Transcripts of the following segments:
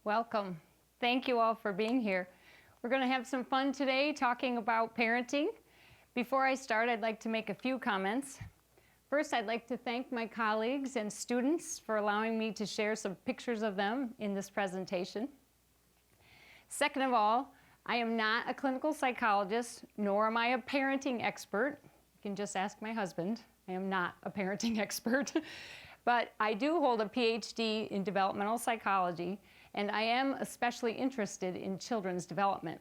Welcome. Thank you all for being here. We're going to have some fun today talking about parenting. Before I start, I'd like to make a few comments. First, I'd like to thank my colleagues and students for allowing me to share some pictures of them in this presentation. Second of all, I am not a clinical psychologist, nor am I a parenting expert. You can just ask my husband. I am not a parenting expert. But I do hold a PhD in developmental psychology, and I am especially interested in children's development.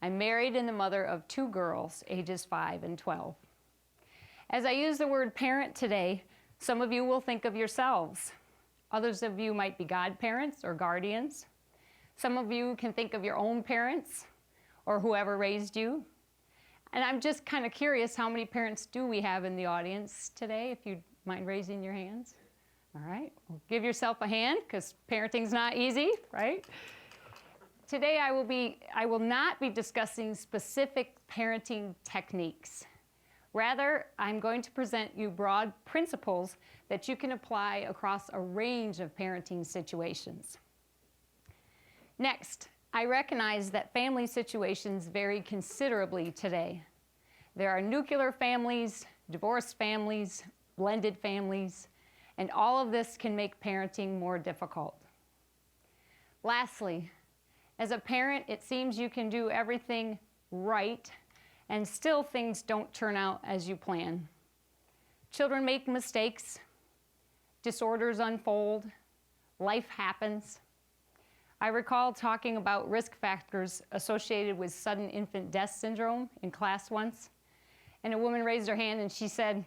I'm married and the mother of 2 girls, ages 5 and 12. As I use the word parent today, some of you will think of yourselves. Others of you might be godparents or guardians. Some of you can think of your own parents or whoever raised you. And I'm just kind of curious, how many parents do we have in the audience today, if you'd mind raising your hands? All right, well, give yourself a hand, because parenting's not easy, right? Today I will not be discussing specific parenting techniques. Rather, I'm going to present you broad principles that you can apply across a range of parenting situations. Next, I recognize that family situations vary considerably today. There are nuclear families, divorced families, blended families, and all of this can make parenting more difficult. Lastly, as a parent, it seems you can do everything right, and still things don't turn out as you plan. Children make mistakes, disorders unfold, life happens. I recall talking about risk factors associated with sudden infant death syndrome in class once, and a woman raised her hand and she said,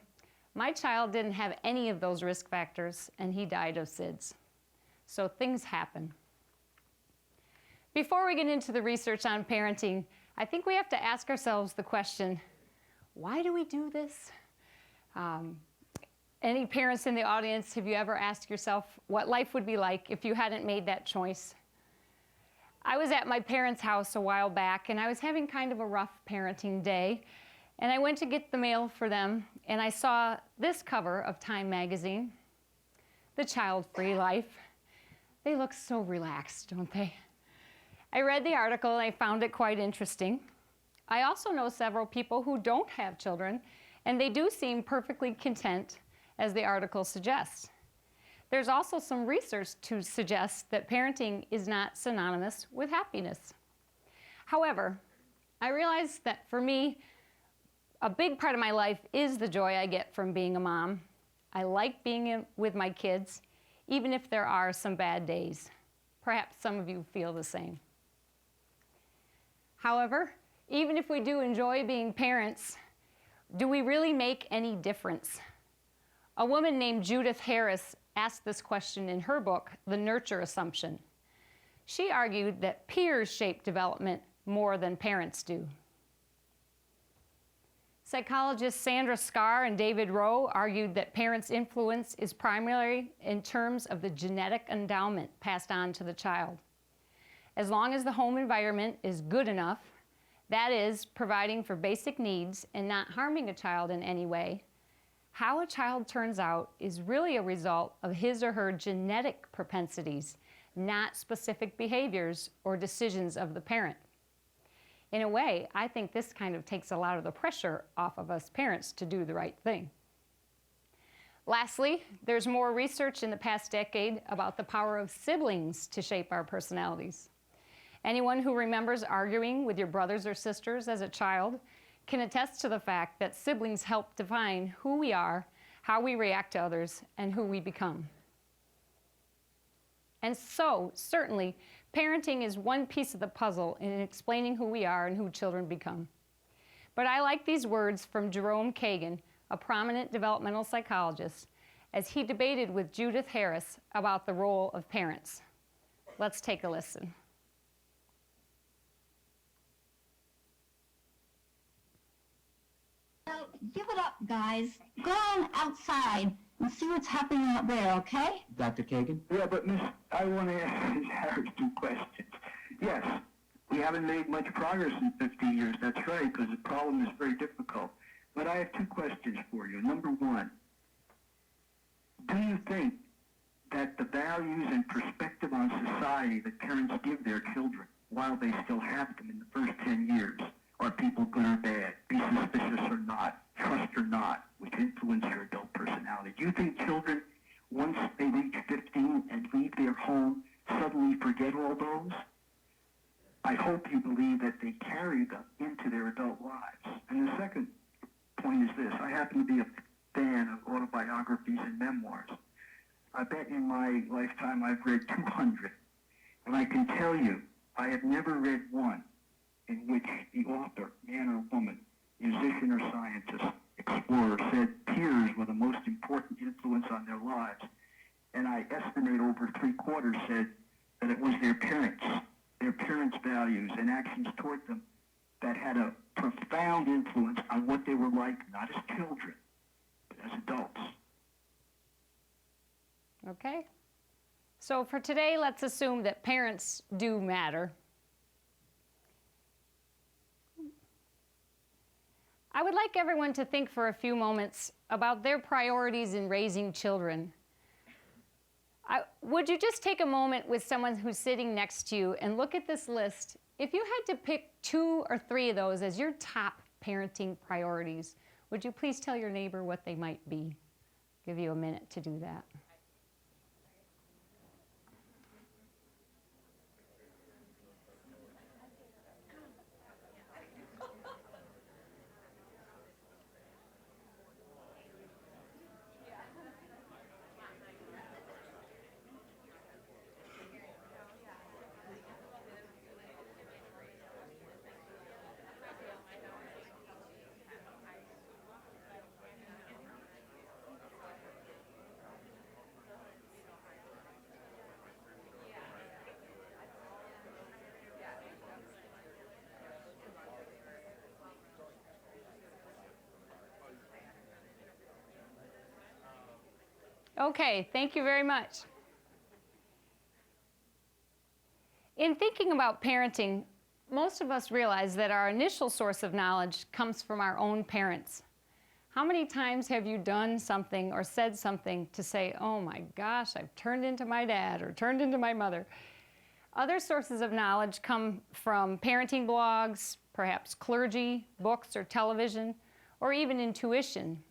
"My child didn't have any of those risk factors, and he died of SIDS." So things happen. Before we get into the research on parenting, I think we have to ask ourselves the question, why do we do this? Any parents in the audience, have you ever asked yourself what life would be like if you hadn't made that choice? I was at my parents' house a while back, and I was having kind of a rough parenting day. And I went to get the mail for them, and I saw this cover of Time magazine, The Child-Free Life. They look so relaxed, don't they? I read the article and I found it quite interesting. I also know several people who don't have children, and they do seem perfectly content, as the article suggests. There's also some research to suggest that parenting is not synonymous with happiness. However, I realize that for me, a big part of my life is the joy I get from being a mom. I like being with my kids, even if there are some bad days. Perhaps some of you feel the same. However, even if we do enjoy being parents, do we really make any difference? A woman named Judith Harris asked this question in her book, The Nurture Assumption. She argued that peers shape development more than parents do. Psychologists Sandra Scar and David Rowe argued that parents' influence is primarily in terms of the genetic endowment passed on to the child. As long as the home environment is good enough, that is, providing for basic needs and not harming a child in any way, how a child turns out is really a result of his or her genetic propensities, not specific behaviors or decisions of the parent. In a way, I think this kind of takes a lot of the pressure off of us parents to do the right thing. Lastly, there's more research in the past decade about the power of siblings to shape our personalities. Anyone who remembers arguing with your brothers or sisters as a child can attest to the fact that siblings help define who we are, how we react to others, and who we become. And so, certainly, parenting is one piece of the puzzle in explaining who we are and who children become. But I like these words from Jerome Kagan, a prominent developmental psychologist, as he debated with Judith Harris about the role of parents. Let's take a listen. Well, give it up, guys. Go on outside and see what's happening out there, okay? Dr. Kagan? Yeah, but Miss, I want to ask Ms. Harris 2 questions. Yes, we haven't made much progress in 50 years. That's right, because the problem is very difficult. But I have 2 questions for you. Number 1, do you think that the values and perspective on society society that parents give their children while they still have them in the first 10 years. Are people good or bad? Be suspicious or not? Trust or not? Which influence your adult personality. Do you think children, once they reach 15 and leave their home, suddenly forget all those? I hope you believe that they carry them into their adult lives. And the second point is this. I happen to be a fan of autobiographies and memoirs. I bet in my lifetime I've read 200. And I can tell you, I have never read one in which the author, man or woman, musician or scientist, explorer, said peers were the most important influence on their lives. And I estimate over 3/4 said that it was their parents' values and actions toward them that had a profound influence on what they were like, not as children, but as adults. Okay. So for today, let's assume that parents do matter. I would like everyone to think for a few moments about their priorities in raising children. Would you just take a moment with someone who's sitting next to you and look at this list? If you had to pick 2 or 3 of those as your top parenting priorities, would you please tell your neighbor what they might be? Give you a minute to do that. Okay, thank you very much. In thinking about parenting, most of us realize that our initial source of knowledge comes from our own parents. How many times have you done something or said something to say, oh my gosh, I've turned into my dad or turned into my mother? Other sources of knowledge come from parenting blogs, perhaps clergy, books or television, or even intuition.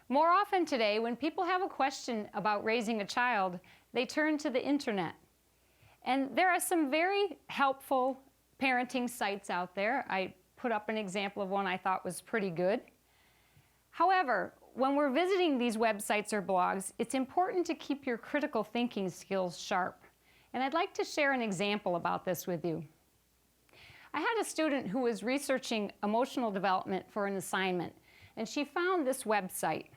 More often today, when people have a question about raising a child, they turn to the internet. And there are some very helpful parenting sites out there. I put up an example of one I thought was pretty good. However, when we're visiting these websites or blogs, it's important to keep your critical thinking skills sharp. And I'd like to share an example about this with you. I had a student who was researching emotional development for an assignment, and she found this website.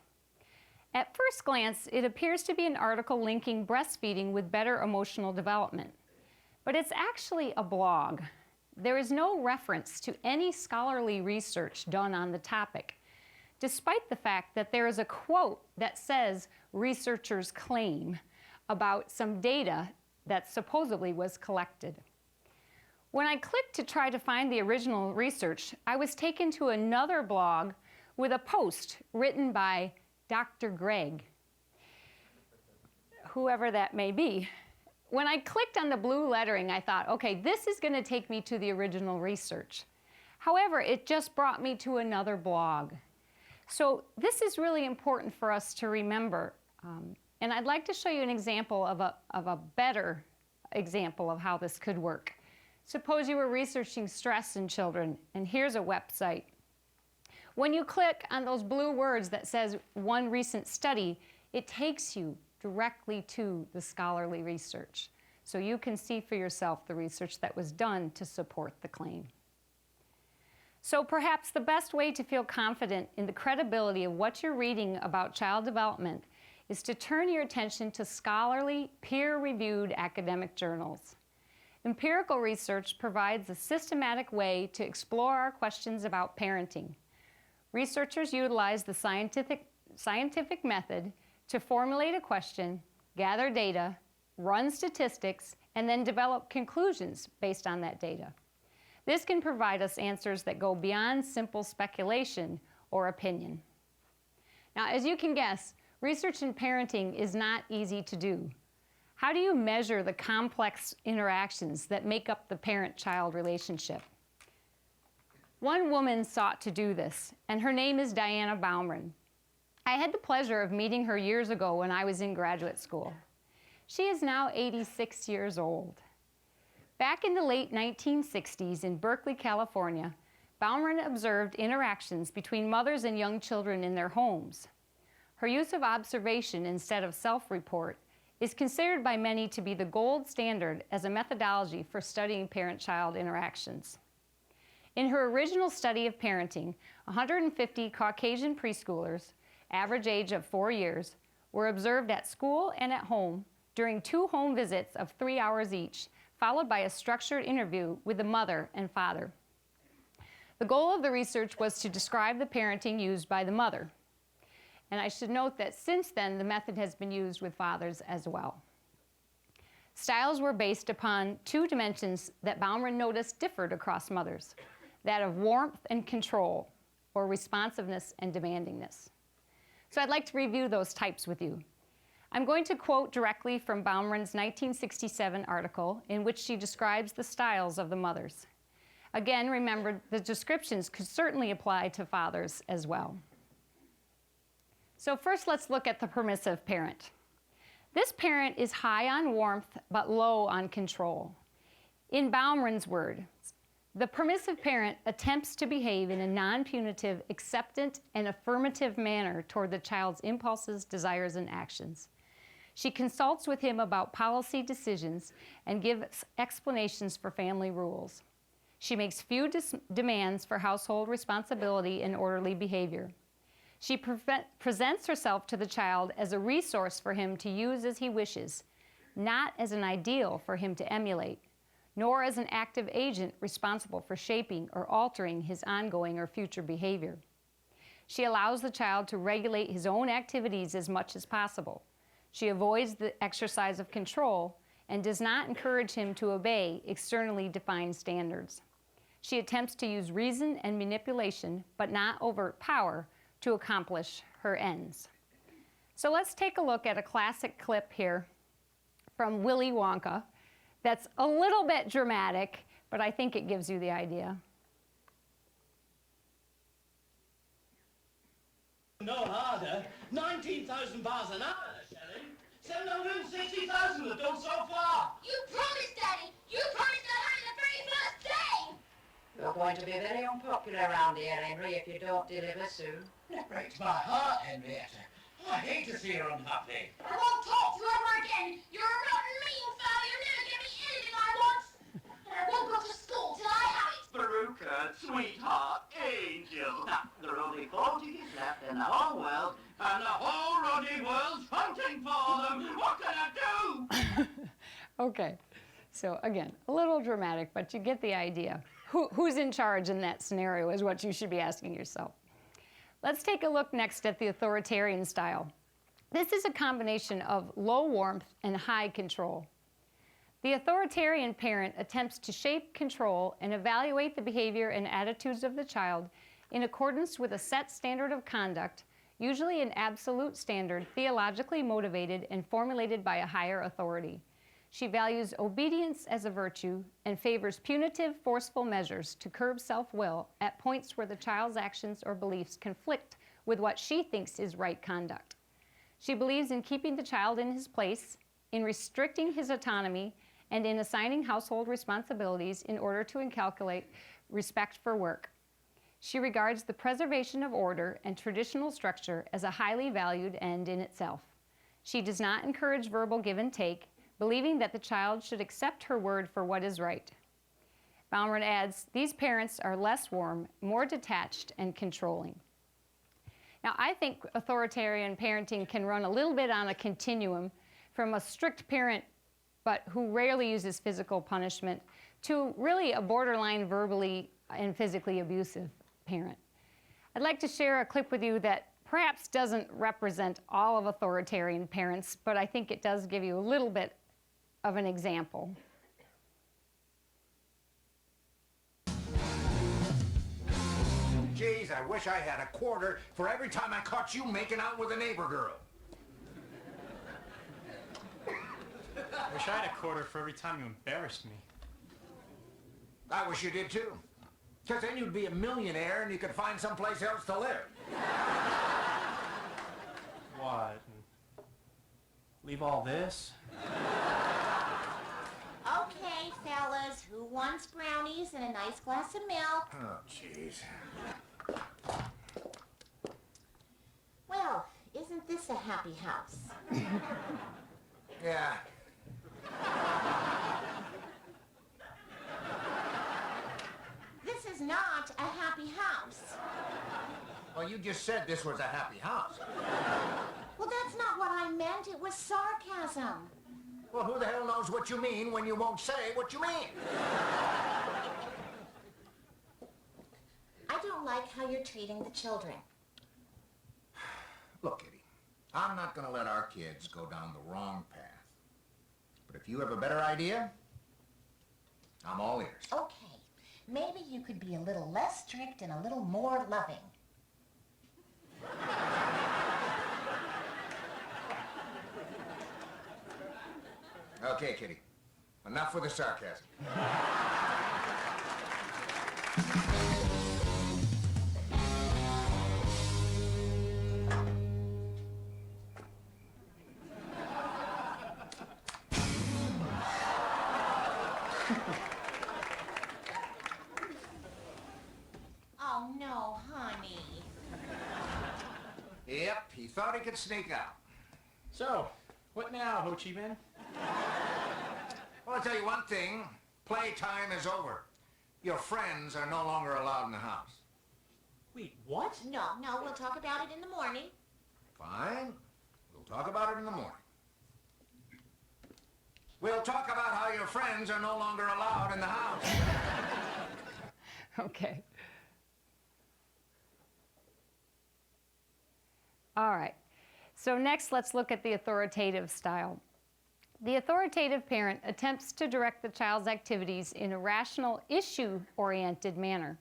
At first glance, it appears to be an article linking breastfeeding with better emotional development. But it's actually a blog. There is no reference to any scholarly research done on the topic, despite the fact that there is a quote that says researchers claim about some data that supposedly was collected. When I clicked to try to find the original research, I was taken to another blog with a post written by Dr. Greg, whoever that may be. When I clicked on the blue lettering, I thought, okay, this is going to take me to the original research. However, it just brought me to another blog. So this is really important for us to remember. And I'd like to show you an example of a better example of how this could work. Suppose you were researching stress in children, and here's a website. When you click on those blue words that says one recent study, it takes you directly to the scholarly research. So you can see for yourself the research that was done to support the claim. So perhaps the best way to feel confident in the credibility of what you're reading about child development is to turn your attention to scholarly, peer-reviewed academic journals. Empirical research provides a systematic way to explore our questions about parenting. Researchers utilize the scientific method to formulate a question, gather data, run statistics, and then develop conclusions based on that data. This can provide us answers that go beyond simple speculation or opinion. Now, as you can guess, research in parenting is not easy to do. How do you measure the complex interactions that make up the parent-child relationship? One woman sought to do this, and her name is Diana Baumer. I had the pleasure of meeting her years ago when I was in graduate school. She is now 86 years old. Back in the late 1960s in Berkeley, California, Baumer observed interactions between mothers and young children in their homes. Her use of observation instead of self-report is considered by many to be the gold standard as a methodology for studying parent-child interactions. In her original study of parenting, 150 Caucasian preschoolers, average age of 4 years, were observed at school and at home during 2 home visits of 3 hours each, followed by a structured interview with the mother and father. The goal of the research was to describe the parenting used by the mother. And I should note that since then, the method has been used with fathers as well. Styles were based upon 2 dimensions that Baumer noticed differed across mothers, that of warmth and control, or responsiveness and demandingness. So I'd like to review those types with you. I'm going to quote directly from Baumer's 1967 article in which she describes the styles of the mothers. Again, remember, the descriptions could certainly apply to fathers as well. So first, let's look at the permissive parent. This parent is high on warmth but low on control. In Baumer's words, the permissive parent attempts to behave in a non-punitive, acceptant, and affirmative manner toward the child's impulses, desires, and actions. She consults with him about policy decisions and gives explanations for family rules. She makes few demands for household responsibility and orderly behavior. She presents herself to the child as a resource for him to use as he wishes, not as an ideal for him to emulate, nor as an active agent responsible for shaping or altering his ongoing or future behavior. She allows the child to regulate his own activities as much as possible. She avoids the exercise of control and does not encourage him to obey externally defined standards. She attempts to use reason and manipulation, but not overt power, to accomplish her ends. So let's take a look at a classic clip here from Willy Wonka that's a little bit dramatic, but I think it gives you the idea. No harder. 19,000 bars an hour, Shelley. 760,000 have done so far. You promised, Daddy! You promised I'd have it the very first day! You're going to be very unpopular around here, Henry, if you don't deliver soon. That breaks my heart, Henrietta. I hate to see her unhappy. I won't talk to you ever again! You're a rotten, mean fellow! You'll never give me anything I want! And I won't go to school till I have it! Veruca, sweetheart, angel. There are only 40 kids left in the whole world, and the whole ruddy world's hunting for them. What can I do? Okay, so again, a little dramatic, but you get the idea. Who's in charge in that scenario is what you should be asking yourself. Let's take a look next at the authoritarian style. This is a combination of low warmth and high control. The authoritarian parent attempts to shape, control, and evaluate the behavior and attitudes of the child in accordance with a set standard of conduct, usually an absolute standard, theologically motivated and formulated by a higher authority. She values obedience as a virtue and favors punitive, forceful measures to curb self-will at points where the child's actions or beliefs conflict with what she thinks is right conduct. She believes in keeping the child in his place, in restricting his autonomy, and in assigning household responsibilities in order to inculcate respect for work. She regards the preservation of order and traditional structure as a highly valued end in itself. She does not encourage verbal give and take, believing that the child should accept her word for what is right. Baumer adds, these parents are less warm, more detached, and controlling. Now, I think authoritarian parenting can run a little bit on a continuum from a strict parent, but who rarely uses physical punishment, to really a borderline verbally and physically abusive parent. I'd like to share a clip with you that perhaps doesn't represent all of authoritarian parents, but I think it does give you a little bit of an example. Geez, I wish I had a quarter for every time I caught you making out with a neighbor girl. Wish I had a quarter for every time you embarrassed me. I wish you did too. Because then you'd be a millionaire and you could find someplace else to live. What? Leave all this? Okay, fellas, who wants brownies and a nice glass of milk? Oh, jeez. Well, isn't this a happy house? Yeah. This is not a happy house. Well, you just said this was a happy house. Well, that's not what I meant. It was sarcasm. Well, who the hell knows what you mean when you won't say what you mean? I don't like how you're treating the children. Look, Kitty, I'm not going to let our kids go down the wrong path. But if you have a better idea, I'm all ears. Okay, maybe you could be a little less strict and a little more loving. Okay, Kitty. Enough with the sarcasm. Oh, no, honey. Yep, he thought he could sneak out. So, what now, Ho Chi Minh? Well, I'll tell you one thing. Playtime is over. Your friends are no longer allowed in the house. Wait, what? No, we'll talk about it in the morning. Fine. We'll talk about it in the morning. We'll talk about how your friends are no longer allowed in the house. Okay. All right. So next, let's look at the authoritative style. The authoritative parent attempts to direct the child's activities in a rational, issue-oriented manner.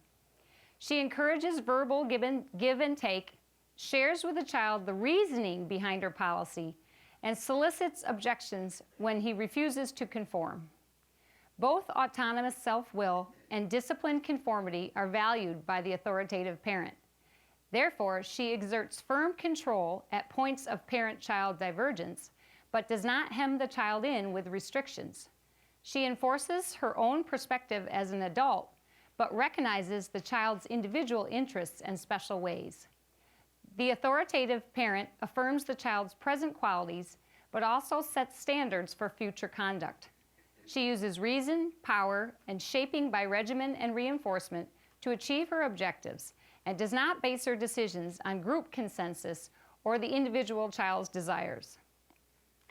She encourages verbal give and take, shares with the child the reasoning behind her policy, and solicits objections when he refuses to conform. Both autonomous self-will and disciplined conformity are valued by the authoritative parent. Therefore, she exerts firm control at points of parent-child divergence, but does not hem the child in with restrictions. She enforces her own perspective as an adult, but recognizes the child's individual interests and special ways. The authoritative parent affirms the child's present qualities, but also sets standards for future conduct. She uses reason, power, and shaping by regimen and reinforcement to achieve her objectives, and does not base her decisions on group consensus or the individual child's desires.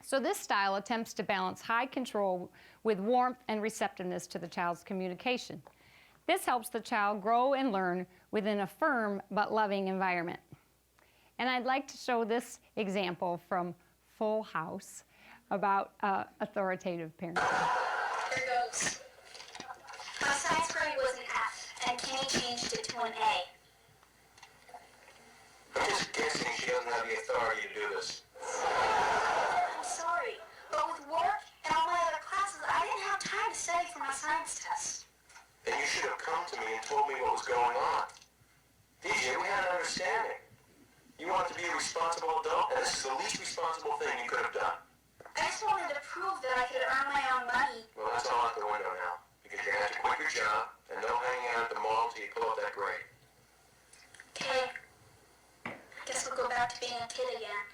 So this style attempts to balance high control with warmth and receptiveness to the child's communication. This helps the child grow and learn within a firm but loving environment. And I'd like to show this example from Full House about authoritative parenting. Here goes. My science grade was an F, and Kenny changed it to an A. I'm just guessing she doesn't have the authority to do this. I'm sorry, but with work and all my other classes, I didn't have time to study for my science test. Then you should have come to me and told me what was going on. DJ, we had an understanding. You wanted to be a responsible adult, and this is the least responsible thing you could have done. I just wanted to prove that I could earn my own money. Well, that's all out the window now, because you're going to have to quit your job and no hanging out at the mall until you pull up that grade. Okay. Guess we'll go back to being a kid again.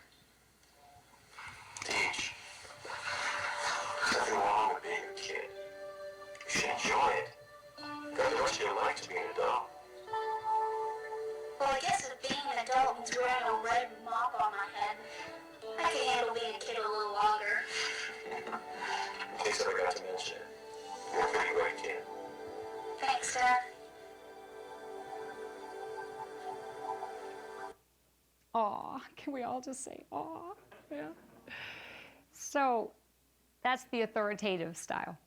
Teach. There's nothing wrong with being a kid. You should enjoy it. Got the rest of your life to be an adult. Well, I guess if being an adult means wearing a red mop on my head, I can handle being a kid a little longer. In case I forgot to mention it, you're a pretty great kid. Thanks, Dad. Aw, can we all just say aw? Yeah. So that's the authoritative style.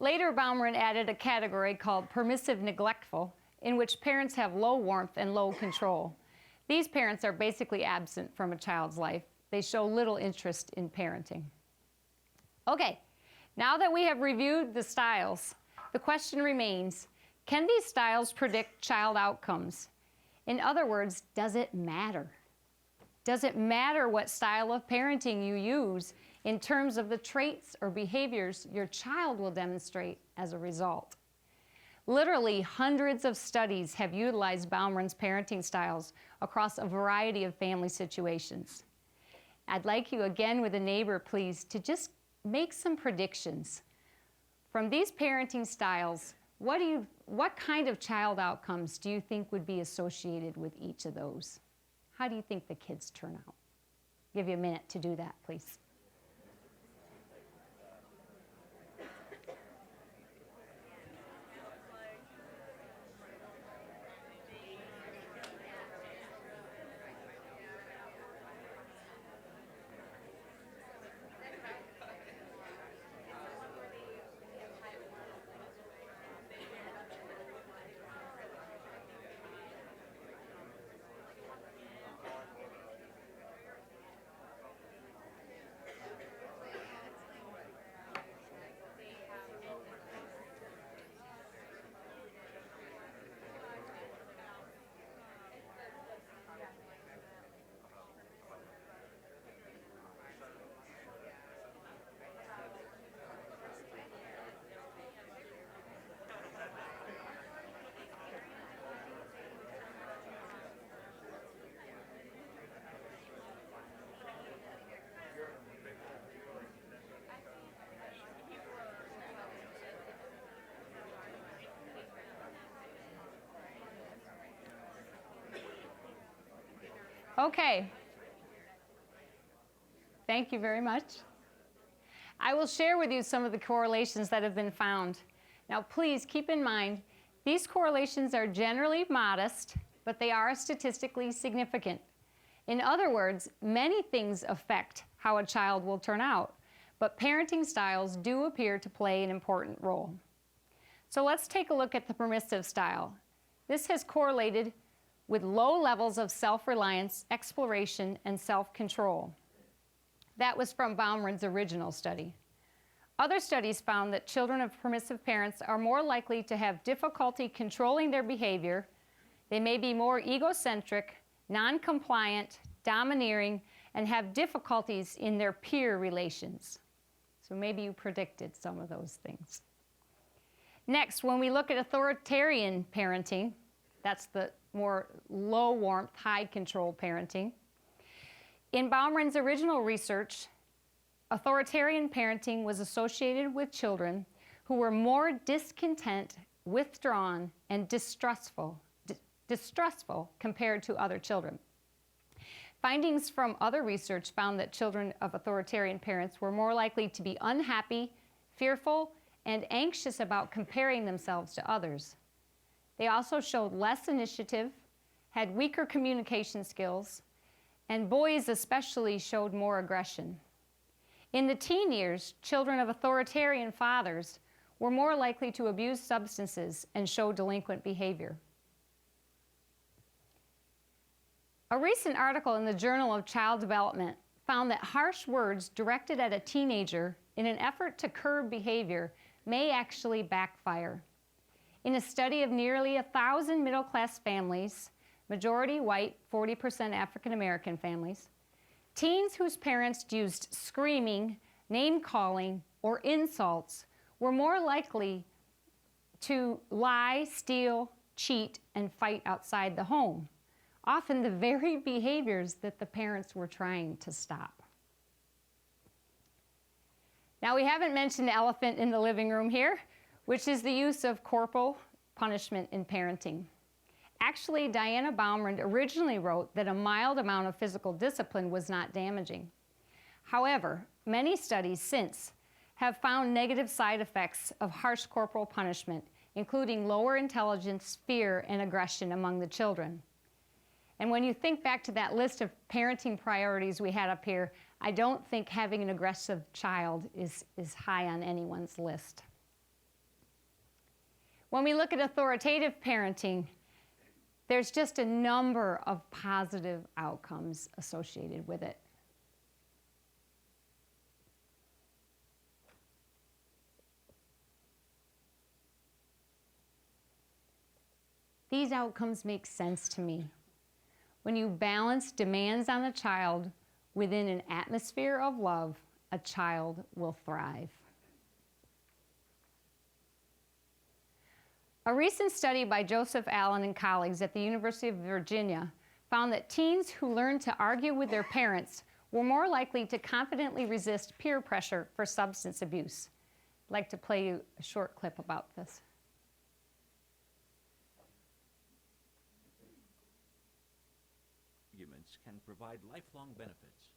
Later, Baumer added a category called permissive neglectful, in which parents have low warmth and low control. These parents are basically absent from a child's life. They show little interest in parenting. Okay, Now that we have reviewed the styles, the question remains, can these styles predict child outcomes? In other words, does it matter? Does it matter what style of parenting you use in terms of the traits or behaviors your child will demonstrate as a result? Literally hundreds of studies have utilized Baumer's parenting styles across a variety of family situations. I'd like you again with a neighbor, please, to just make some predictions. From these parenting styles, what kind of child outcomes do you think would be associated with each of those? How do you think the kids turn out? I'll give you a minute to do that, please. Okay. Thank you very much. I will share with you some of the correlations that have been found. Now, please keep in mind, these correlations are generally modest, but they are statistically significant. In other words, many things affect how a child will turn out, but parenting styles do appear to play an important role. So let's take a look at the permissive style. This has correlated with low levels of self-reliance, exploration, and self-control. That was from Baumer's original study. Other studies found that children of permissive parents are more likely to have difficulty controlling their behavior. They may be more egocentric, non-compliant, domineering, and have difficulties in their peer relations. So maybe you predicted some of those things. Next, when we look at authoritarian parenting, that's the more low warmth, high control parenting. In Baumer's original research, authoritarian parenting was associated with children who were more discontent, withdrawn, and distrustful compared to other children. Findings from other research found that children of authoritarian parents were more likely to be unhappy, fearful, and anxious about comparing themselves to others. They also showed less initiative, had weaker communication skills, and boys especially showed more aggression. In the teen years, children of authoritarian fathers were more likely to abuse substances and show delinquent behavior. A recent article in the Journal of Child Development found that harsh words directed at a teenager in an effort to curb behavior may actually backfire. In a study of nearly 1,000 middle-class families, majority white, 40% African-American families, teens whose parents used screaming, name-calling, or insults were more likely to lie, steal, cheat, and fight outside the home, often the very behaviors that the parents were trying to stop. Now, we haven't mentioned the elephant in the living room here, which is the use of corporal punishment in parenting. Actually, Diana Baumer originally wrote that a mild amount of physical discipline was not damaging. However, many studies since have found negative side effects of harsh corporal punishment, including lower intelligence, fear, and aggression among the children. And when you think back to that list of parenting priorities we had up here, I don't think having an aggressive child is high on anyone's list. When we look at authoritative parenting, there's just a number of positive outcomes associated with it. These outcomes make sense to me. When you balance demands on a child within an atmosphere of love, a child will thrive. A recent study by Joseph Allen and colleagues at the University of Virginia found that teens who learned to argue with their parents were more likely to confidently resist peer pressure for substance abuse. I'd like to play you a short clip about this. Arguments can provide lifelong benefits.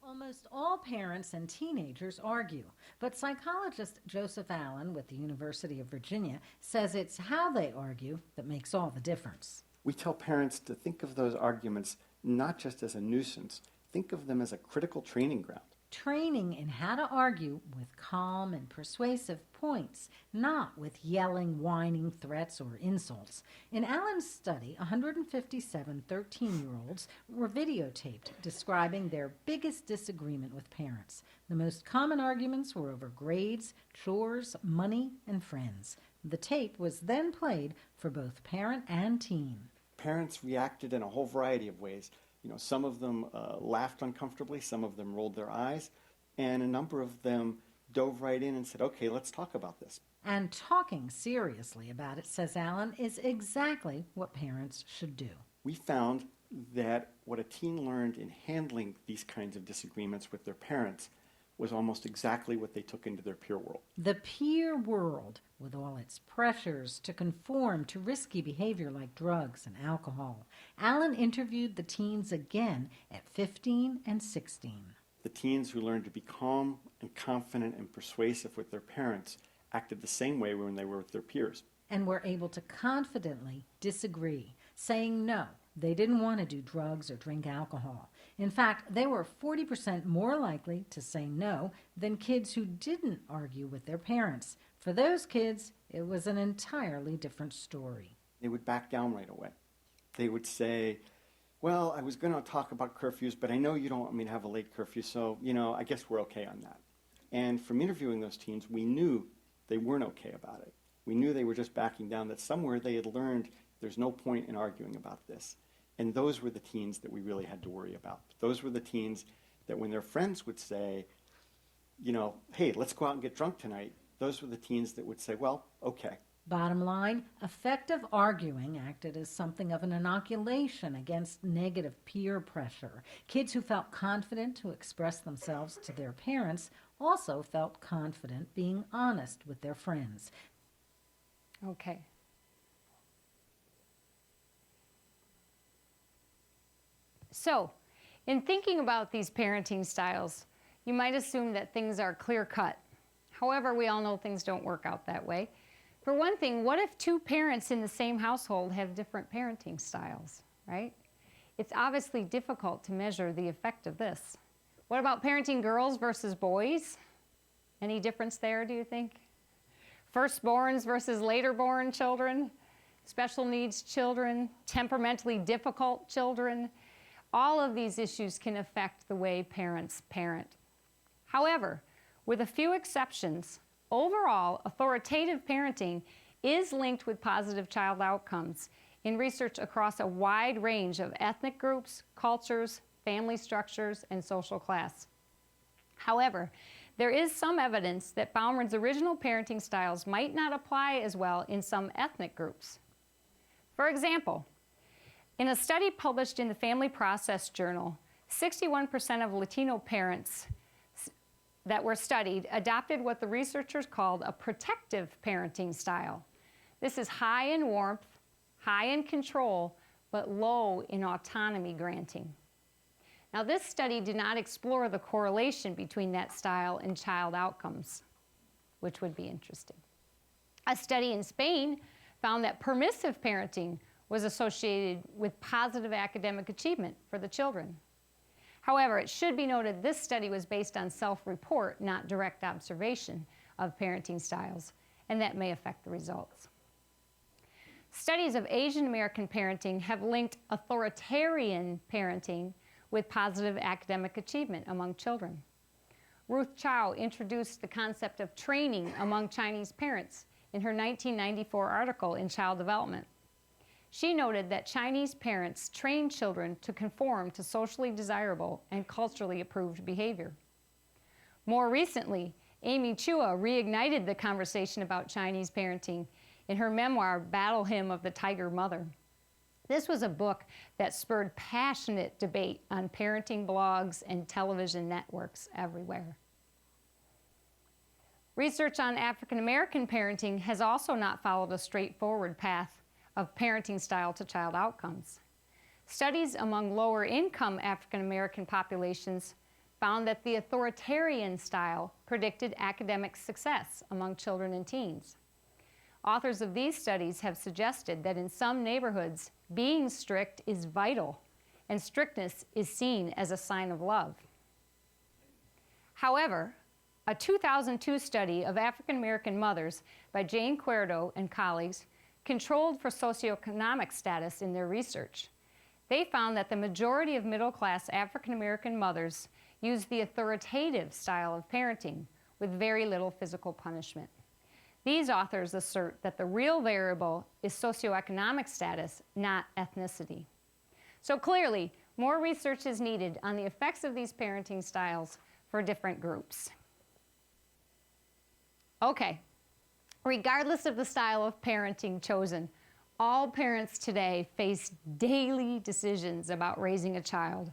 Almost all parents and teenagers argue, but psychologist Joseph Allen with the University of Virginia says it's how they argue that makes all the difference. We tell parents to think of those arguments not just as a nuisance, think of them as a critical training ground. Training in how to argue with calm and persuasive points, not with yelling, whining, threats, or insults. In Allen's study, 157 13-year-olds were videotaped describing their biggest disagreement with parents. The most common arguments were over grades, chores, money, and friends. The tape was then played for both parent and teen. Parents reacted in a whole variety of ways. Some of them laughed uncomfortably, some of them rolled their eyes, and a number of them dove right in and said, okay, let's talk about this. And talking seriously about it, says Allen, is exactly what parents should do. We found that what a teen learned in handling these kinds of disagreements with their parents was almost exactly what they took into their peer world. The peer world, with all its pressures to conform to risky behavior like drugs and alcohol. Allen interviewed the teens again at 15 and 16. The teens who learned to be calm and confident and persuasive with their parents acted the same way when they were with their peers. And were able to confidently disagree, saying no, they didn't want to do drugs or drink alcohol. In fact, they were 40% more likely to say no than kids who didn't argue with their parents. For those kids, it was an entirely different story. They would back down right away. They would say, well, I was going to talk about curfews, but I know you don't want me to have a late curfew, so, I guess we're okay on that. And from interviewing those teens, we knew they weren't okay about it. We knew they were just backing down, that somewhere they had learned there's no point in arguing about this. And those were the teens that we really had to worry about. Those were the teens that when their friends would say, hey, let's go out and get drunk tonight, those were the teens that would say, well, okay. Bottom line, effective arguing acted as something of an inoculation against negative peer pressure. Kids who felt confident to express themselves to their parents also felt confident being honest with their friends. Okay. So, in thinking about these parenting styles, you might assume that things are clear-cut. However, we all know things don't work out that way. For one thing, what if two parents in the same household have different parenting styles, right? It's obviously difficult to measure the effect of this. What about parenting girls versus boys? Any difference there, do you think? Firstborns versus later-born children? Special needs children? Temperamentally difficult children? All of these issues can affect the way parents parent. However, with a few exceptions, overall, authoritative parenting is linked with positive child outcomes in research across a wide range of ethnic groups, cultures, family structures, and social class. However, there is some evidence that Baumer's original parenting styles might not apply as well in some ethnic groups. For example, in a study published in the Family Process Journal, 61% of Latino parents that were studied adopted what the researchers called a protective parenting style. This is high in warmth, high in control, but low in autonomy granting. Now, this study did not explore the correlation between that style and child outcomes, which would be interesting. A study in Spain found that permissive parenting was associated with positive academic achievement for the children. However, it should be noted this study was based on self-report, not direct observation of parenting styles, and that may affect the results. Studies of Asian American parenting have linked authoritarian parenting with positive academic achievement among children. Ruth Chow introduced the concept of training among Chinese parents in her 1994 article in Child Development. She noted that Chinese parents train children to conform to socially desirable and culturally approved behavior. More recently, Amy Chua reignited the conversation about Chinese parenting in her memoir, Battle Hymn of the Tiger Mother. This was a book that spurred passionate debate on parenting blogs and television networks everywhere. Research on African American parenting has also not followed a straightforward path of parenting style to child outcomes. Studies among lower income African American populations found that the authoritarian style predicted academic success among children and teens. Authors of these studies have suggested that in some neighborhoods, being strict is vital, and strictness is seen as a sign of love. However, a 2002 study of African American mothers by Jane Cuerdo and colleagues controlled for socioeconomic status in their research. They found that the majority of middle-class African American mothers use the authoritative style of parenting with very little physical punishment. These authors assert that the real variable is socioeconomic status, not ethnicity. So clearly, more research is needed on the effects of these parenting styles for different groups. Okay, regardless of the style of parenting chosen, all parents today face daily decisions about raising a child.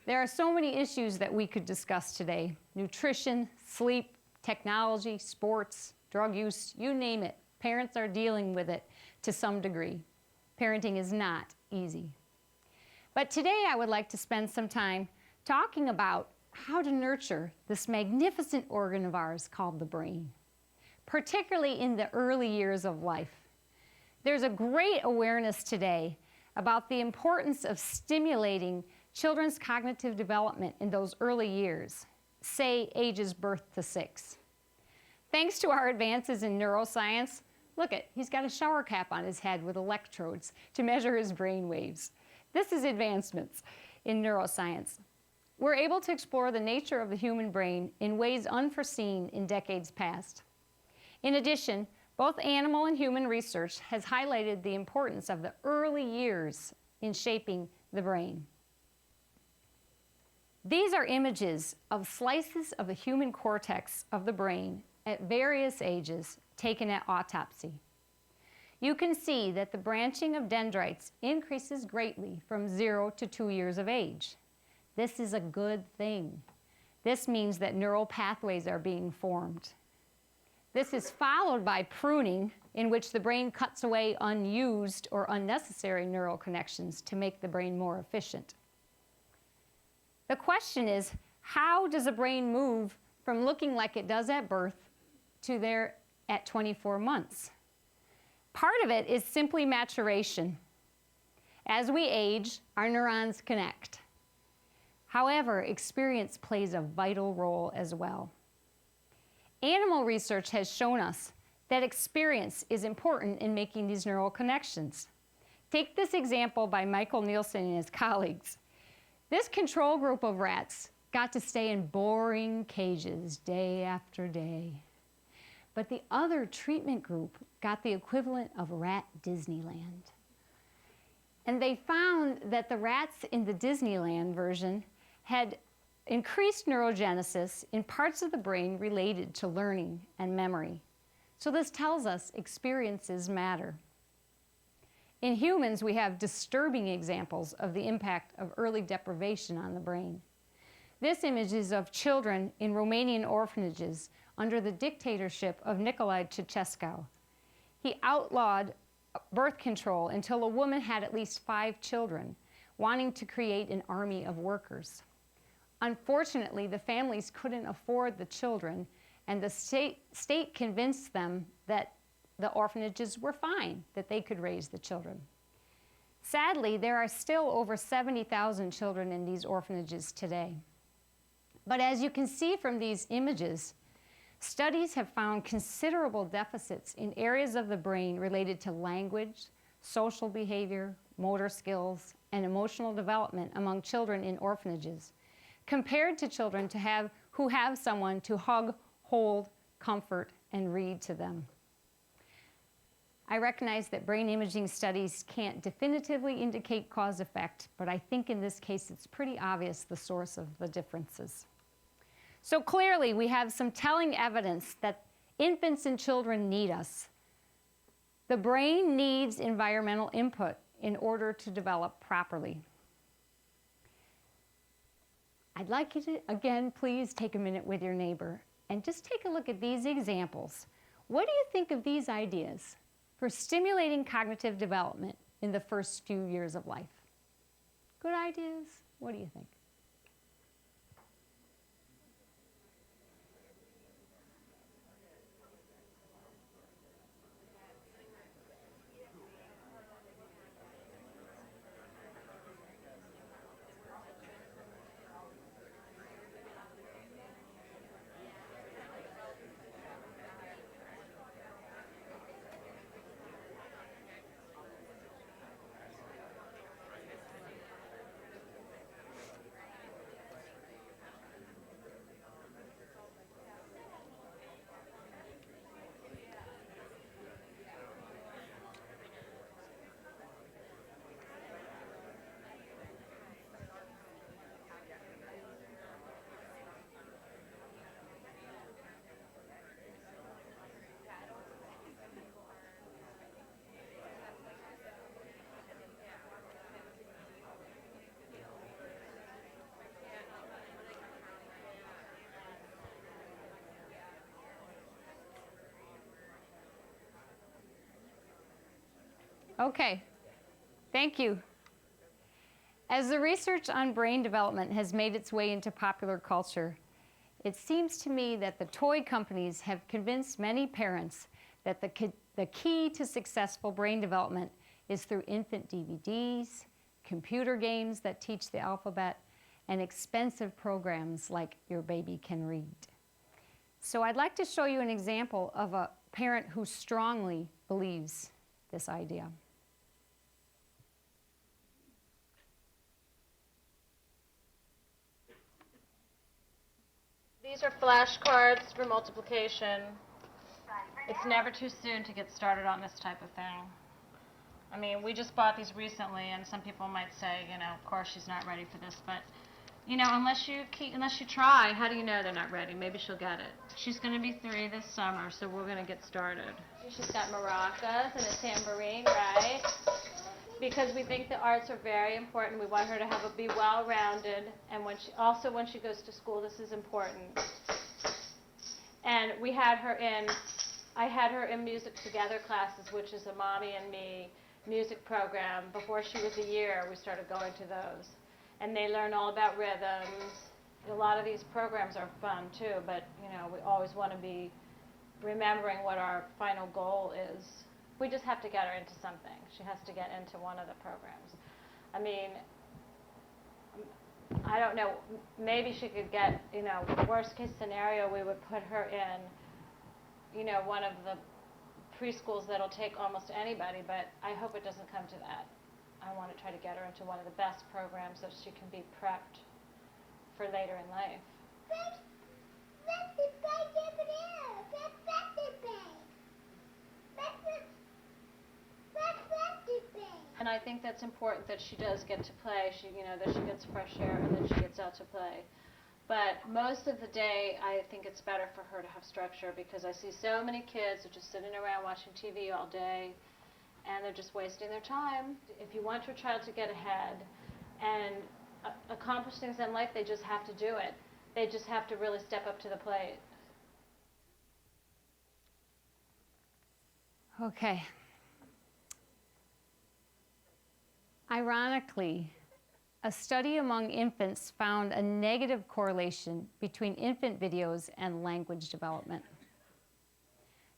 There are so many issues that we could discuss today: nutrition, sleep, technology, sports, drug use, you name it. Parents are dealing with it to some degree. Parenting is not easy. But today I would like to spend some time talking about how to nurture this magnificent organ of ours called the brain, particularly in the early years of life. There's a great awareness today about the importance of stimulating children's cognitive development in those early years, say ages birth to 6. Thanks to our advances in neuroscience, look it, he's got a shower cap on his head with electrodes to measure his brain waves. This is advancements in neuroscience. We're able to explore the nature of the human brain in ways unforeseen in decades past. In addition, both animal and human research has highlighted the importance of the early years in shaping the brain. These are images of slices of the human cortex of the brain at various ages taken at autopsy. You can see that the branching of dendrites increases greatly from 0 to 2 years of age. This is a good thing. This means that neural pathways are being formed. This is followed by pruning, in which the brain cuts away unused or unnecessary neural connections to make the brain more efficient. The question is, how does a brain move from looking like it does at birth to there at 24 months? Part of it is simply maturation. As we age, our neurons connect. However, experience plays a vital role as well. Animal research has shown us that experience is important in making these neural connections. Take this example by Michael Nielsen and his colleagues. This control group of rats got to stay in boring cages day after day. But the other treatment group got the equivalent of rat Disneyland. And they found that the rats in the Disneyland version had increased neurogenesis in parts of the brain related to learning and memory. So this tells us experiences matter. In humans, we have disturbing examples of the impact of early deprivation on the brain. This image is of children in Romanian orphanages under the dictatorship of Nicolae Ceausescu. He outlawed birth control until a woman had at least 5 children, wanting to create an army of workers. Unfortunately, the families couldn't afford the children, and the state convinced them that the orphanages were fine, that they could raise the children. Sadly, there are still over 70,000 children in these orphanages today. But as you can see from these images, studies have found considerable deficits in areas of the brain related to language, social behavior, motor skills, and emotional development among children in orphanages, compared to children who have someone to hug, hold, comfort, and read to them. I recognize that brain imaging studies can't definitively indicate cause-effect, but I think in this case it's pretty obvious the source of the differences. So clearly we have some telling evidence that infants and children need us. The brain needs environmental input in order to develop properly. I'd like you to, again, please take a minute with your neighbor and just take a look at these examples. What do you think of these ideas for stimulating cognitive development in the first few years of life? Good ideas? What do you think? Okay, thank you. As the research on brain development has made its way into popular culture, it seems to me that the toy companies have convinced many parents that the key to successful brain development is through infant DVDs, computer games that teach the alphabet, and expensive programs like Your Baby Can Read. So I'd like to show you an example of a parent who strongly believes this idea. These are flashcards for multiplication. It's never too soon to get started on this type of thing. I mean, we just bought these recently, and some people might say, you know, of course she's not ready for this, but, you know, unless you try, how do you know they're not ready? Maybe she'll get it. She's going to be 3 this summer, so we're going to get started. She's got maracas and a tambourine, right? Because we think the arts are very important. We want her to be well-rounded, and when she goes to school, this is important. And I had her in Music Together classes, which is a Mommy and Me music program. Before she was a year, we started going to those. And they learn all about rhythms. A lot of these programs are fun too, but you know, we always want to be remembering what our final goal is. We just have to get her into something. She has to get into one of the programs. I mean, I don't know, maybe she could get, you know, worst case scenario, we would put her in, you know, one of the preschools that'll take almost anybody, but I hope it doesn't come to that. I want to try to get her into one of the best programs so she can be prepped for later in life. And I think that's important that she does get to play, that she gets fresh air and that she gets out to play. But most of the day, I think it's better for her to have structure because I see so many kids who are just sitting around watching TV all day and they're just wasting their time. If you want your child to get ahead and accomplish things in life, they just have to do it. They just have to really step up to the plate. Okay. Ironically, a study among infants found a negative correlation between infant videos and language development.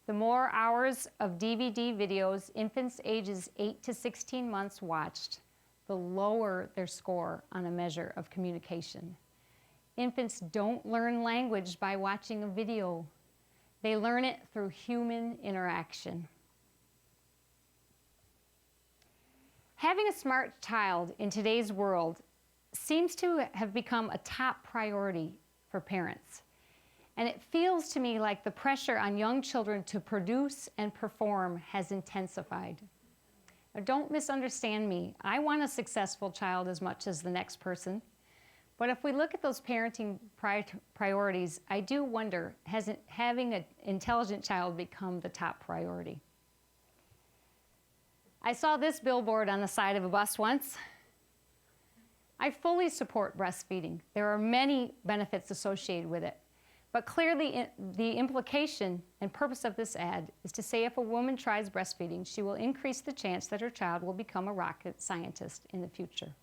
The more hours of DVD videos infants ages 8 to 16 months watched, the lower their score on a measure of communication. Infants don't learn language by watching a video. They learn it through human interaction. Having a smart child in today's world seems to have become a top priority for parents. And it feels to me like the pressure on young children to produce and perform has intensified. Now, don't misunderstand me. I want a successful child as much as the next person. But if we look at those parenting priorities, I do wonder, has having an intelligent child become the top priority? I saw this billboard on the side of a bus once. I fully support breastfeeding. There are many benefits associated with it. But clearly, the implication and purpose of this ad is to say if a woman tries breastfeeding, she will increase the chance that her child will become a rocket scientist in the future.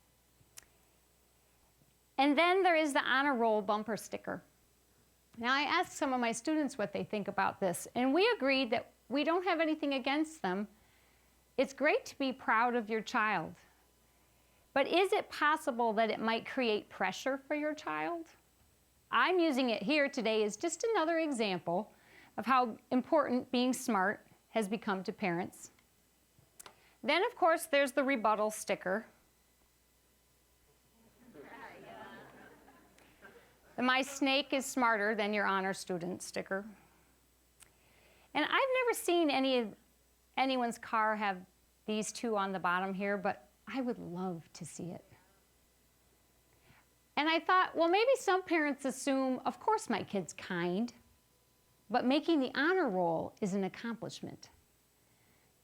And then there is the honor roll bumper sticker. Now, I asked some of my students what they think about this, and we agreed that we don't have anything against them. It's great to be proud of your child. But is it possible that it might create pressure for your child? I'm using it here today as just another example of how important being smart has become to parents. Then, of course, there's the rebuttal sticker. The "My snake is smarter than your honor student" sticker. And I've never seen anyone's car have these two on the bottom here, but I would love to see it. And I thought, well, maybe some parents assume, of course my kid's kind, but making the honor roll is an accomplishment.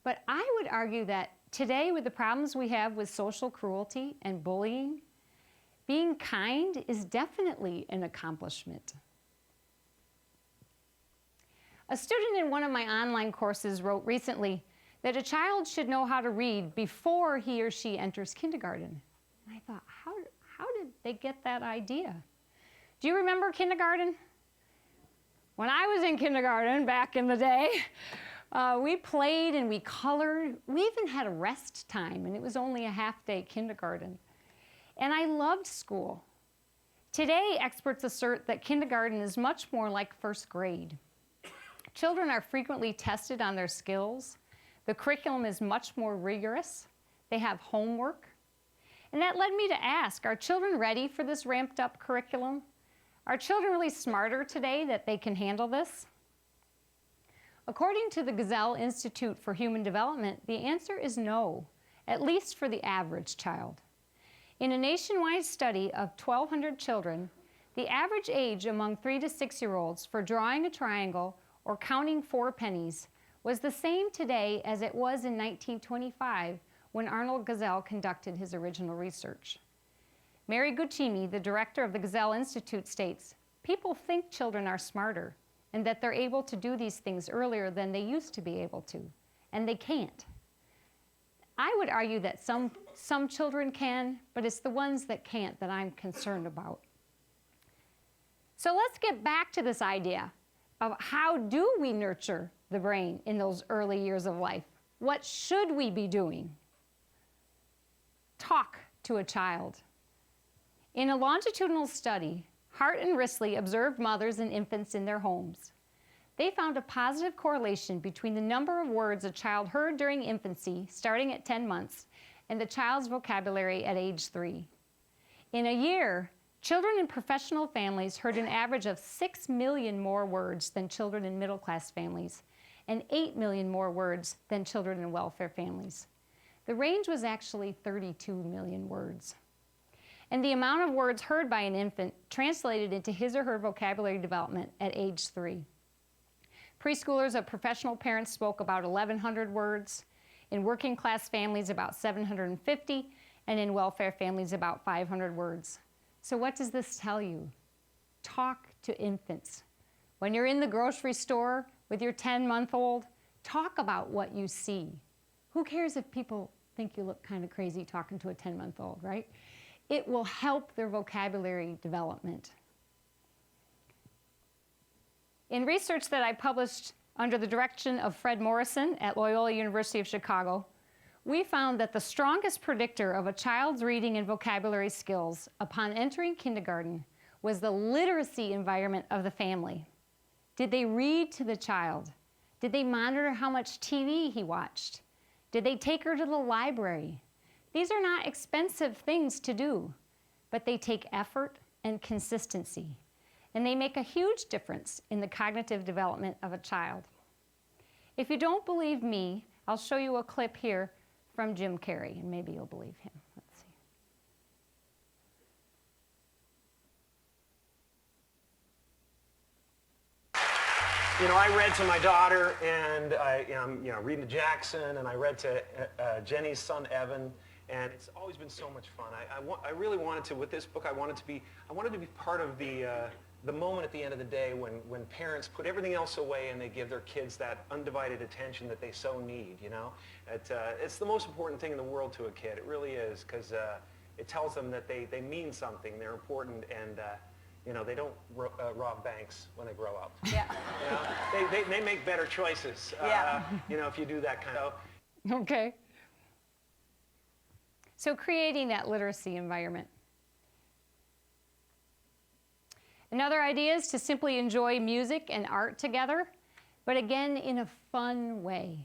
But I would argue that today, with the problems we have with social cruelty and bullying, being kind is definitely an accomplishment. A student in one of my online courses wrote recently that a child should know how to read before he or she enters kindergarten. And I thought, how did they get that idea? Do you remember kindergarten? When I was in kindergarten back in the day, we played and we colored. We even had a rest time, and it was only a half-day kindergarten. And I loved school. Today, experts assert that kindergarten is much more like first grade. Children are frequently tested on their skills. The curriculum is much more rigorous. They have homework. And that led me to ask, are children ready for this ramped up curriculum? Are children really smarter today that they can handle this? According to the Gazelle Institute for Human Development, the answer is no, at least for the average child. In a nationwide study of 1,200 children, the average age among 3 to 6-year-olds for drawing a triangle or counting 4 pennies was the same today as it was in 1925 when Arnold Gazelle conducted his original research. Mary Guccini, the director of the Gazelle Institute, states, "People think children are smarter and that they're able to do these things earlier than they used to be able to, and they can't. I would argue that some children can, but it's the ones that can't that I'm concerned about." So let's get back to this idea of how do we nurture the brain in those early years of life? What should we be doing? Talk to a child. In a longitudinal study, Hart and Risley observed mothers and infants in their homes. They found a positive correlation between the number of words a child heard during infancy, starting at 10 months, and the child's vocabulary at age 3. In a year, children in professional families heard an average of 6 million more words than children in middle-class families, and 8 million more words than children in welfare families. The range was actually 32 million words. And the amount of words heard by an infant translated into his or her vocabulary development at age 3. Preschoolers of professional parents spoke about 1,100 words, in working class families about 750, and in welfare families about 500 words. So what does this tell you? Talk to infants. When you're in the grocery store with your 10-month-old, talk about what you see. Who cares if people think you look kind of crazy talking to a 10-month-old, right? It will help their vocabulary development. In research that I published under the direction of Fred Morrison at Loyola University of Chicago, we found that the strongest predictor of a child's reading and vocabulary skills upon entering kindergarten was the literacy environment of the family. Did they read to the child? Did they monitor how much TV he watched? Did they take her to the library? These are not expensive things to do, but they take effort and consistency. and they make a huge difference in the cognitive development of a child. If you don't believe me, I'll show you a clip here from Jim Carrey, and maybe you'll believe him. Let's see. You know, I read to my daughter, and I'm reading to Jackson, and I read to Jenny's son Evan, and it's always been so much fun. I really wanted to, with this book, I wanted to be part of the moment at the end of the day when parents put everything else away and they give their kids that undivided attention that they so need. You know, it's the most important thing in the world to a kid. It really is, because it tells them that they mean something, they're important, and they don't rob banks when they grow up. Yeah. They make better choices. If you do that kind of. Okay. So creating that literacy environment. Another idea is to simply enjoy music and art together, but again, in a fun way.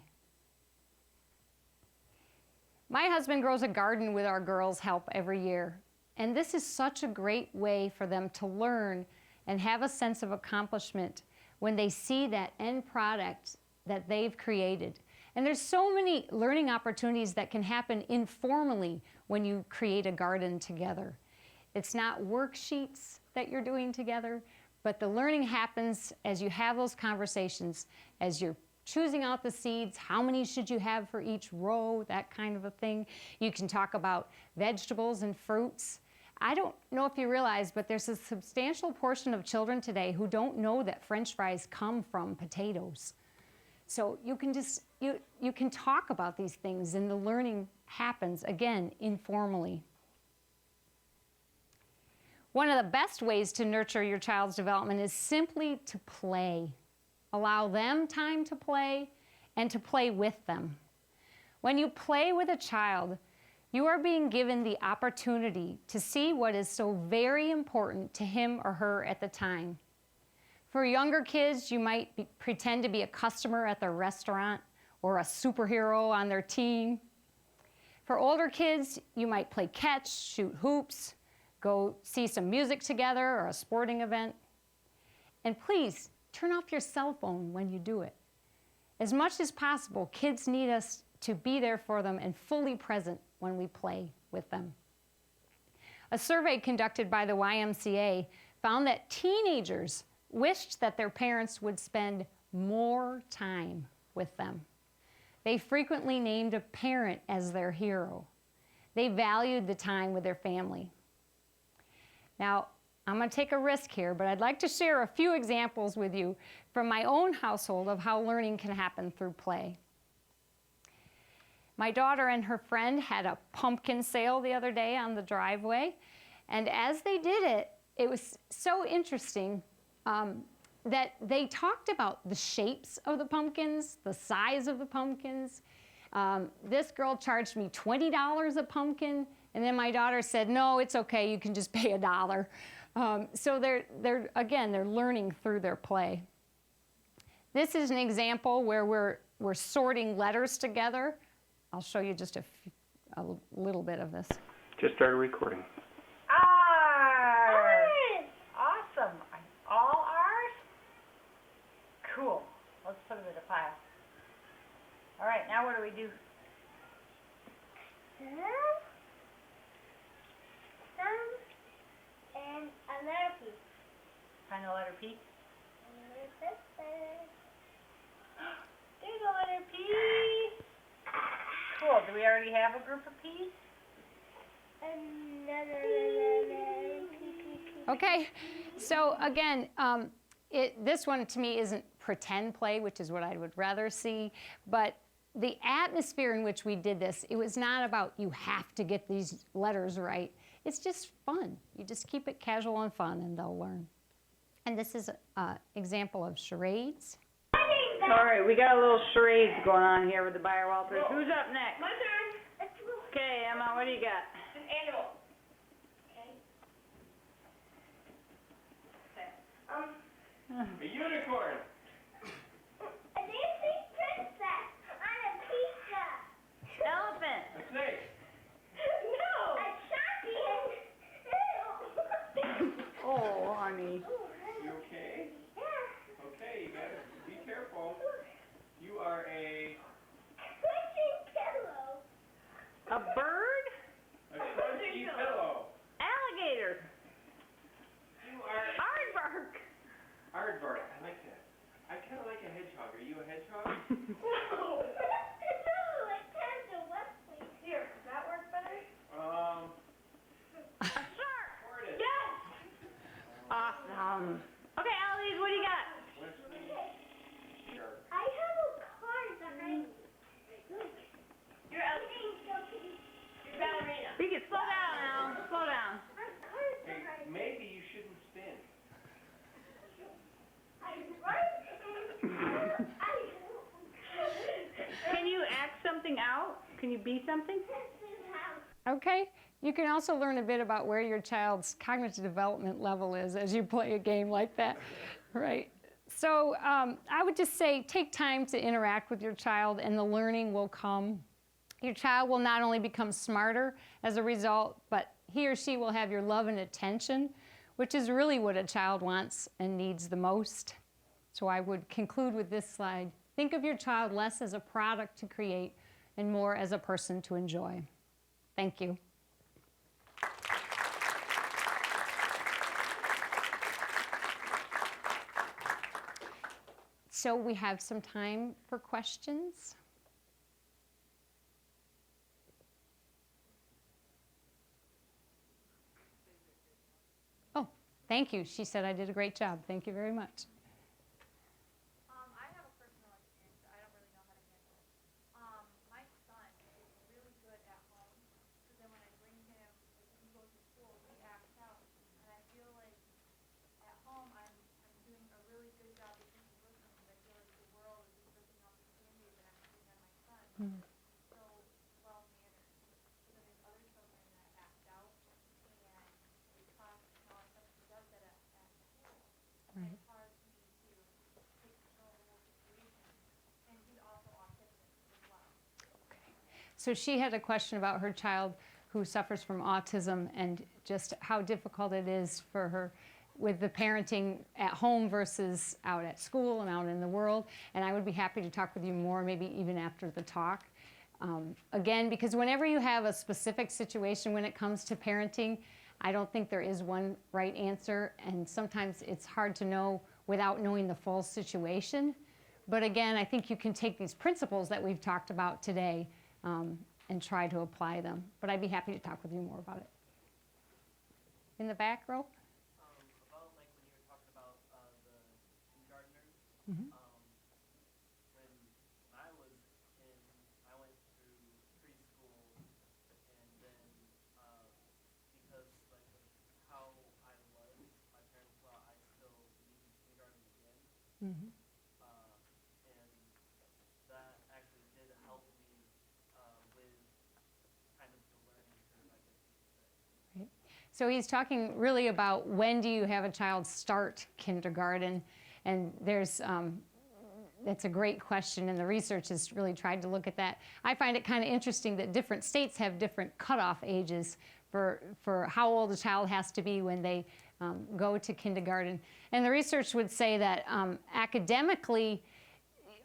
My husband grows a garden with our girls' help every year, and this is such a great way for them to learn and have a sense of accomplishment when they see that end product that they've created. And there's so many learning opportunities that can happen informally when you create a garden together. It's not worksheets that you're doing together, but the learning happens as you have those conversations, as you're choosing out the seeds, how many should you have for each row, that kind of a thing. You can talk about vegetables and fruits. I don't know if you realize, but there's a substantial portion of children today who don't know that French fries come from potatoes. So you can just, you can talk about these things, and the learning happens, again, informally. One of the best ways to nurture your child's development is simply to play. Allow them time to play and to play with them. When you play with a child, you are being given the opportunity to see what is so very important to him or her at the time. For younger kids, you might pretend to be a customer at their restaurant or a superhero on their team. For older kids, you might play catch, shoot hoops, go see some music together or a sporting event. And please, turn off your cell phone when you do it. As much as possible, kids need us to be there for them and fully present when we play with them. A survey conducted by the YMCA found that teenagers wished that their parents would spend more time with them. They frequently named a parent as their hero. They valued the time with their family. Now, I'm going to take a risk here, but I'd like to share a few examples with you from my own household of how learning can happen through play. My daughter and her friend had a pumpkin sale the other day on the driveway, and as they did it, it was so interesting that they talked about the shapes of the pumpkins, the size of the pumpkins. This girl charged me $20 a pumpkin, and then my daughter said, no, it's okay, you can just pay $1. So they're learning through their play. This is an example where we're sorting letters together. I'll show you just a little bit of this. Just started recording. R's! Awesome. All R's? Cool. Let's put it in a pile. All right, now what do we do? And a letter P. Find the letter P. There's a letter P. Cool. Do we already have a group of P's? Another letter P. Okay, so again, this one to me isn't pretend play, which is what I would rather see, but the atmosphere in which we did this, it was not about you have to get these letters right. It's just fun. You just keep it casual and fun, and they'll learn. And this is an example of charades. All right, we got a little charades going on here with the Byerwalters. Who's up next? My turn. Okay, Emma, what do you got? An animal. A unicorn. A dancing princess on a pizza. Elephant. A snake. No. A champion. Oh, honey. No, I can't do Wesley. Here, does that work better? Sure. Yes. Awesome. Okay, Eloise, what do you got? I have a card that I... You're ballerina. You can slow down now. Slow down. Hey, maybe you shouldn't spin. Can you act something out? Can you be something? Okay. You can also learn a bit about where your child's cognitive development level is as you play a game like that, right? So I would just say take time to interact with your child and the learning will come. Your child will not only become smarter as a result, but he or she will have your love and attention, which is really what a child wants and needs the most. So I would conclude with this slide. Think of your child less as a product to create and more as a person to enjoy. Thank you. So we have some time for questions. Oh, thank you. She said I did a great job. Thank you very much. I have a personal experience that I don't really know how to handle. My son is really good at home, but then when I bring him, like, he goes to school, he acts out, and I feel like at home I'm doing a really good job of being listening, but I feel like the world is just looking opportunities that I'm putting on my son. So well mannered. But then there's other children that act out, and they talk, sometimes he does that at school. Right. It's hard for me to take control of the whole situation. And he's also autistic as well. So she had a question about her child who suffers from autism and just how difficult it is for her with the parenting at home versus out at school and out in the world. And I would be happy to talk with you more, maybe even after the talk. Again, because whenever you have a specific situation when it comes to parenting, I don't think there is one right answer, and sometimes it's hard to know without knowing the full situation. But again, I think you can take these principles that we've talked about today and try to apply them. But I'd be happy to talk with you more about it. In the back row? About like when you were talking about the kindergartners. Mm-hmm. When I was I went through preschool, and then because like how I was, my parents thought I still needed kindergarten again. Mm-hmm. And that actually did help me with kind of the learning curve, I guess you could say. Right. So he's talking really about when do you have a child start kindergarten, and there's that's a great question, and the research has really tried to look at that. I find it kind of interesting that different states have different cutoff ages for how old a child has to be when they go to kindergarten. And the research would say that academically,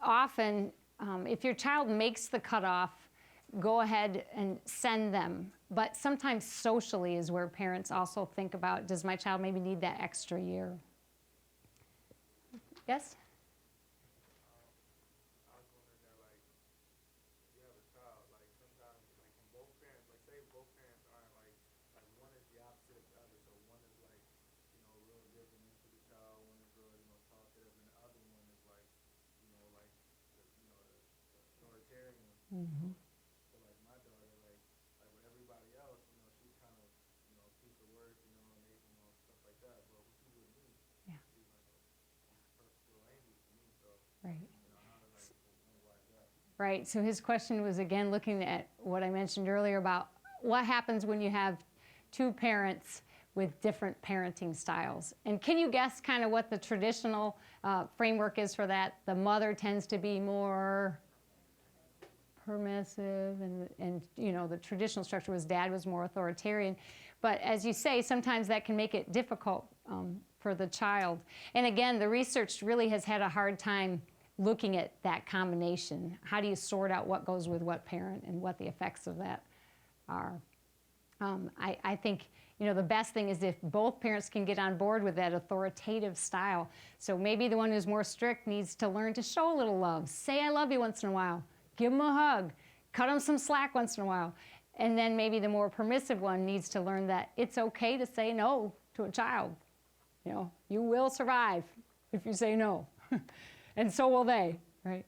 often, if your child makes the cutoff, go ahead and send them. But sometimes socially is where parents also think about, does my child maybe need that extra year? Yes? Mm-hmm. So like my daughter, like with everybody else, she's kind of, piece of work, and they, stuff like that. But with you and me, yeah, she's like a perfect little angel to me. So right. I was like, why is that? Right. So his question was again looking at what I mentioned earlier about what happens when you have two parents with different parenting styles. And can you guess kind of what the traditional framework is for that? The mother tends to be more permissive, and the traditional structure was dad was more authoritarian. But as you say, sometimes that can make it difficult for the child. And again, the research really has had a hard time looking at that combination. How do you sort out what goes with what parent and what the effects of that are? I think, you know, the best thing is if both parents can get on board with that authoritative style. So maybe the one who's more strict needs to learn to show a little love. Say I love you once in a while. Give them a hug. Cut them some slack once in a while. And then maybe the more permissive one needs to learn that it's okay to say no to a child. You know, you will survive if you say no. And so will they, right?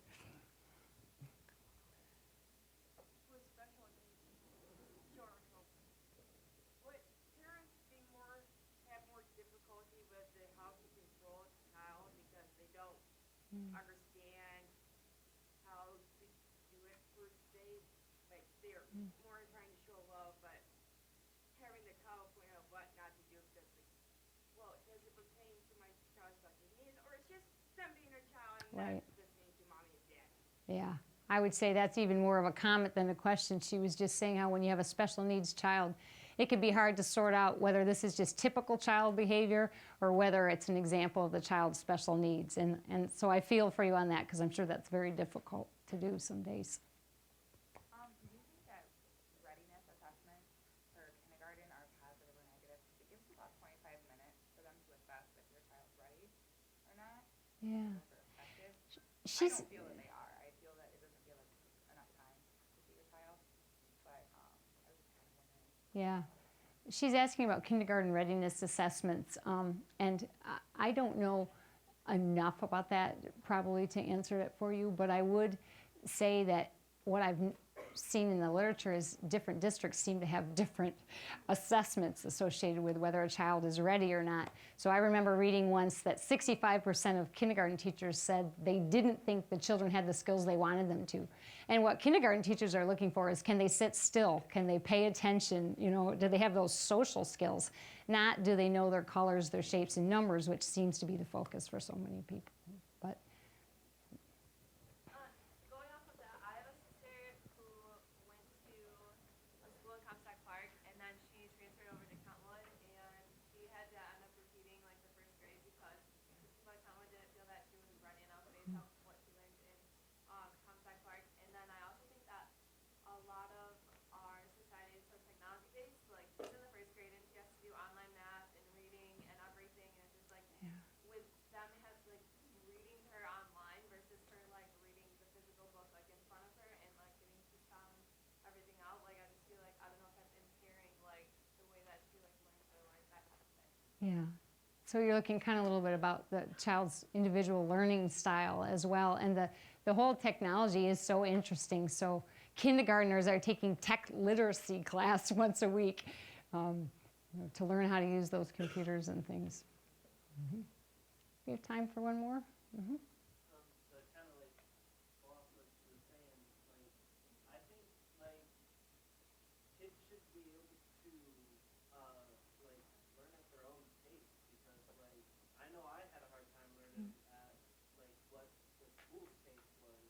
Understand how to do it per se, like they're more trying to show love, but having the cutoff point of what not to do because, like, well, does it pertain to my child's special needs, or it's just them being a child and Right. not listening to mommy and daddy? Yeah, I would say that's even more of a comment than a question. She was just saying how when you have a special needs child, it can be hard to sort out whether this is just typical child behavior or whether it's an example of the child's special needs. And so I feel for you on that because I'm sure that's very difficult to do some days. Do you think that readiness assessments for kindergarten are positive or negative? It gives you about 25 minutes for them to assess if your child's ready or not. Yeah. I don't feel that they are. I feel that it doesn't feel like enough time to see your child. But I was kind of wondering. Yeah. She's asking about kindergarten readiness assessments, and I don't know enough about that probably to answer it for you, but I would say that what I've seen in the literature is different districts seem to have different assessments associated with whether a child is ready or not. So I remember reading once that 65% of kindergarten teachers said they didn't think the children had the skills they wanted them to. And what kindergarten teachers are looking for is, can they sit still? Can they pay attention? You know, do they have those social skills? Not do they know their colors, their shapes, and numbers, which seems to be the focus for so many people. But Going off of that, I have a sister who went to a school in Comstock Park, and then she transferred over to Kentwood, and she had to end up repeating like the first grade because the people at Kentwood didn't feel that she was ready enough based on what she learned in Comstock Park. And then I also think that a lot of our society is so technology based. Like she's in the first grade and she has to do online math and reading and everything, and it's just like with them have like reading her online versus her like reading the physical book like in front of her and like getting to sound everything out. Like I just feel like I don't know if that's impairing like the way that she like learns or like that kind of thing. yeah. So you're looking kind of a little bit about the child's individual learning style as well. And the whole technology is so interesting. So kindergartners are taking tech literacy class once a week to learn how to use those computers and things. We have time for one more? To kind of like go off what you were saying, like I think like kids should be able to like learn at their own pace because like I know I had a hard time learning at like what the school's pace was,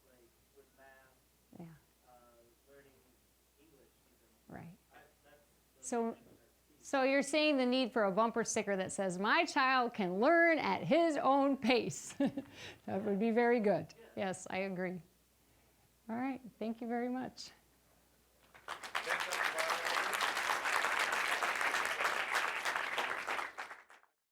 like with math, learning English even. Right. That's So you're saying the need for a bumper sticker that says, my child can learn at his own pace. That would be very good. Yes, I agree. All right, thank you very much. Thank